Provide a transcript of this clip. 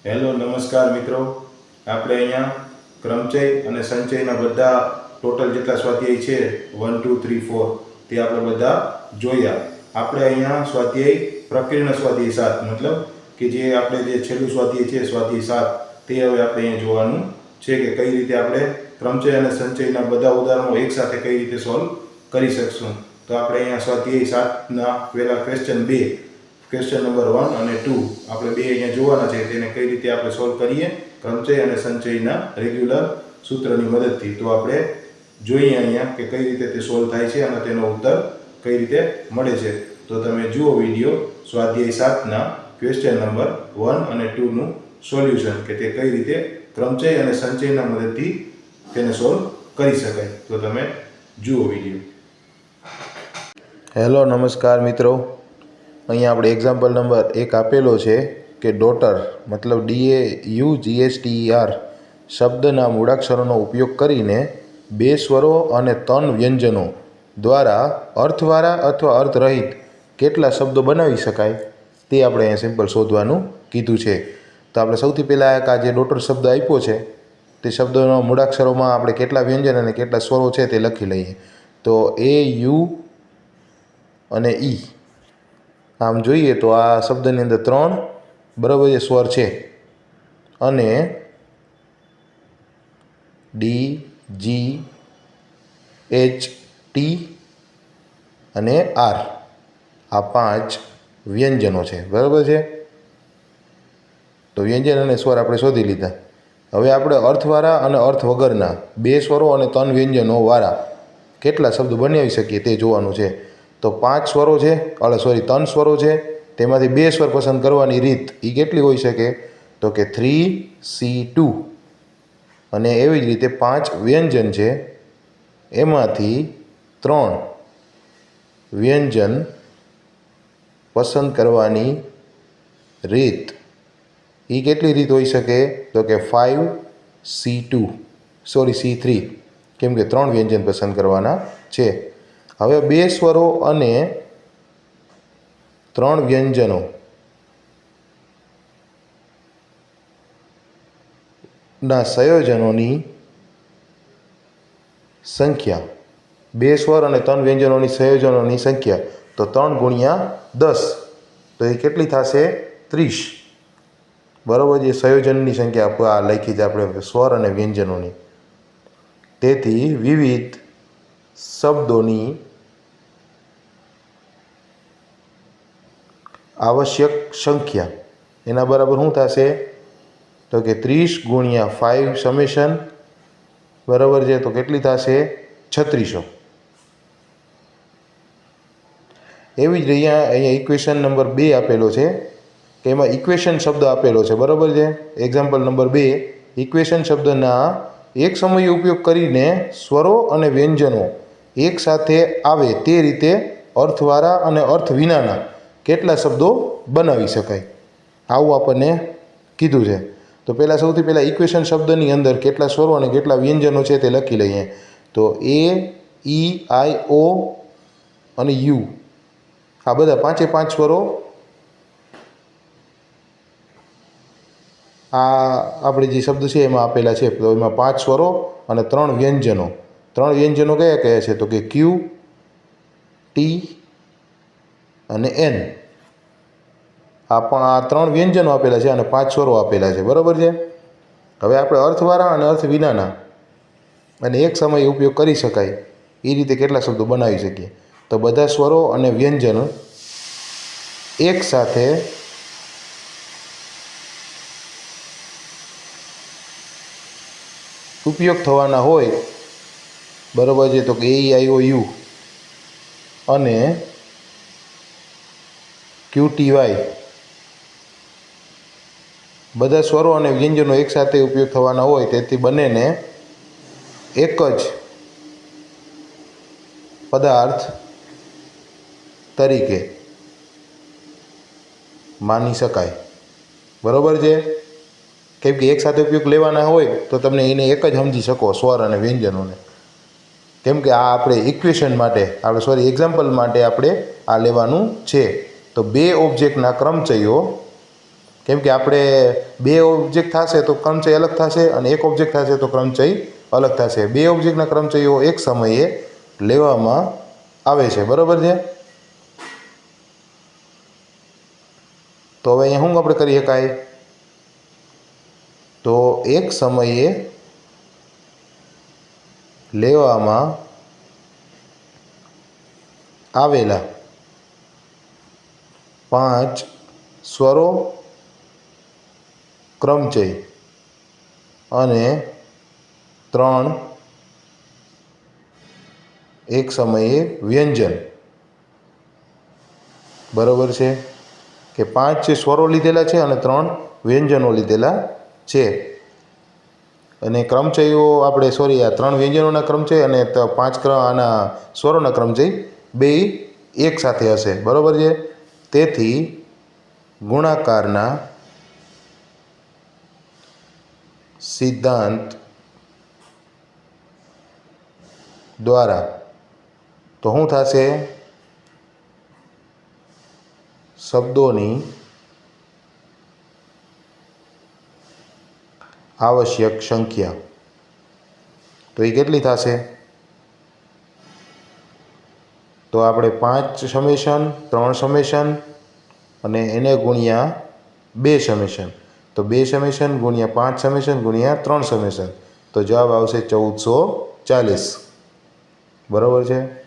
Hello નમસ્કાર મિત્રો, આપણે અહીંયા ક્રમચય અને સંચયના બધા ટોટલ જેટલા સ્વાધ્યાય છે 1 2 3 4 તે આપણે બધા જોયા. આપણે અહીંયા સ્વાધ્યાય પ્રક્રિયાના સ્વાધ્યાય 7 મતલબ કે જે આપણે જે છેલ્લું સ્વાધ્યાય છે સ્વાધ્યાય 7 તે હવે આપણે અહીંયા જોવાનું છે કે કઈ રીતે આપણે ક્રમચય અને સંચયના બધા ઉદાહરણો એકસાથે કઈ રીતે સોલ્વ કરી શકશું. તો આપણે અહીંયા સ્વાધ્યાય 7ના પહેલા ક્વેશ્ચન 2 ક્વેશ્ચન નંબર 1 અને 2 આપણે બે અહીંયા જોવાના છે. તેને કઈ રીતે આપણે સોલ્વ કરીએ ક્રમચય અને સંચયના રેગ્યુલર સૂત્રની મદદથી. તો આપણે જોઈએ અહીંયા કે કઈ રીતે તે સોલ્વ થાય છે અને તેનો ઉત્તર કઈ રીતે મળે છે. તો તમે જુઓ વિડીયો સ્વાધ્યાય 7ના ક્વેશ્ચન નંબર 1 અને 2 નું સોલ્યુશન કે તે કઈ રીતે ક્રમચય અને સંચયના મદદથી તેને સોલ્વ કરી શકાય. તો તમે જુઓ વિડીયો. હેલો નમસ્કાર મિત્રો, અહીંયા આપણે એક્ઝામ્પલ નંબર 1 આપેલો છે કે ડોટર મતલબ DAUGHTER શબ્દના મૂળાક્ષરોનો ઉપયોગ કરીને બે સ્વરો અને 3 વ્યંજનો દ્વારા અર્થવાળા અથવા અર્થરહિત કેટલા શબ્દો બનાવી શકાય તે આપણે અહીંયા સિમ્પલ શોધવાનું કીધું છે. તો આપણે સૌથી પહેલાં આ જે ડોટર શબ્દ આપ્યો છે તે શબ્દોના મૂળાક્ષરોમાં આપણે કેટલા વ્યંજન અને કેટલા સ્વરો છે તે લખી લઈએ. તો A, U અને E. આમ જોઈએ તો આ શબ્દની અંદર 3 બરાબર જે સ્વર છે અને D, G, H, T અને R આ 5 વ્યંજનો છે. બરાબર છે. તો વ્યંજન અને સ્વર આપણે શોધી લીધા. હવે આપણે અર્થવાળા અને અર્થ વગરના બે સ્વરો અને 3 વ્યંજનો વાળા કેટલા શબ્દો બનાવી શકીએ તે જોવાનું છે. તો 5 સ્વરો છે 3 સ્વરો છે, તેમાંથી 2 સ્વર પસંદ કરવાની રીત એ કેટલી હોઈ શકે તો કે 3C2 અને એવી જ રીતે 5 વ્યંજન છે એમાંથી 3 વ્યંજન પસંદ કરવાની રીત એ કેટલી રીત હોઈ શકે તો કે 5C3 કેમ કે 3 વ્યંજન પસંદ કરવાના છે. હવે 2 સ્વરો અને 3 વ્યંજનો ના સંયોજનોની સંખ્યા 2 સ્વર અને 3 વ્યંજનોની સંયોજનોની સંખ્યા તો 3 ગુણ્યા 10 તો એ કેટલી થશે 30. બરાબર. જે સંયોજનની સંખ્યા આ લખી છે આપણે સ્વર અને વ્યંજનોની. તેથી વિવિધ શબ્દોની આવશ્યક સંખ્યા એના બરાબર શું થશે તો કે 30 ગુણ્યા 5 સમેશન બરાબર છે તો કેટલી થશે 3600. એવી જ અહીંયા ઇક્વેશન નંબર 2 આપેલો છે કે એમાં ઇક્વેશન શબ્દ આપેલો છે. બરાબર છે. એક્ઝામ્પલ નંબર 2 ઇક્વેશન શબ્દના એક સમયે ઉપયોગ કરીને સ્વરો અને વ્યંજનો એક સાથે આવે તે રીતે અર્થવાળા અને અર્થ વિનાના કેટલા શબ્દો બનાવી શકાય આવું આપણને કીધું છે. તો સૌથી પહેલાં ઇક્વેશન શબ્દની અંદર કેટલા સ્વરો અને કેટલા વ્યંજનો છે તે લખી લઈએ. તો A, E, I, O અને U આ બધા 5 સ્વરો આ આપણે જે શબ્દ છે એમાં આપેલા છે. તો એમાં 5 સ્વરો અને 3 વ્યંજનો. 3 વ્યંજનો કયા કયા છે તો કે Q, T અને N. આ 3 વ્યંજનો આપેલા છે અને 5 સ્વરો આપેલા છે. બરાબર છે. હવે આપણે અર્થવાળા અને અર્થ વિનાના અને એક સમયે ઉપયોગ કરી શકાય એ રીતે કેટલા શબ્દો બનાવી શકીએ તો બધા સ્વરો અને વ્યંજનો એક સાથે ઉપયોગ થવાના હોય બરાબર છે તો કે AEIOU અને QTY બધા સ્વરો અને વ્યંજનો એકસાથે ઉપયોગ થવાના હોય તેથી બંનેને એક જ પદાર્થ તરીકે માની શકાય. બરાબર છે. કેમ કે એકસાથે ઉપયોગ લેવાના હોય તો તમને એને એક જ સમજી શકો સ્વર અને વ્યંજનોને. કેમ કે આ આપણે ઇક્વેશન માટે એક્ઝામ્પલ માટે આપણે આ લેવાનું છે. તો 2 ઓબ્જેક્ટના ક્રમચયો કેમ કે આપણે બે ઓબ્જેક્ટ થશે તો ક્રમચય અલગ થશે અને એક ઓબ્જેક્ટ થશે તો ક્રમચય અલગ થશે. બે ઓબ્જેક્ટના ક્રમચયો એક સમયે લેવામાં આવે છે. બરાબર છે. તો હવે અહીંયા શું આપણે કરી શકાય? તો એક સમયે લેવામાં આવેલા 5 સ્વરો ક્રમચય અને 3 એક સમયે વ્યંજન. બરાબર છે કે 5 સ્વરો લીધેલા છે અને 3 વ્યંજનો લીધેલા છે. અને ક્રમચયો આપણે આ 3 વ્યંજનોના ક્રમચય અને 5 આના સ્વરોના ક્રમચય બે એક સાથે હશે. બરાબર છે. તેથી ગુણાકારના સિદ્ધાંત દ્વારા તો શું થશે? શબ્દોની આવશ્યક સંખ્યા તો એ કેટલી થશે? તો આપણે 5 સમેશન 3 સમેશન અને એને ગુણ્યા 2 સમેશન. તો 2 સમેશન ગુણ્યા 5 સમેશન ગુણ્યા 3 સમેશન તો જવાબ આવશે 1440. બરાબર છે.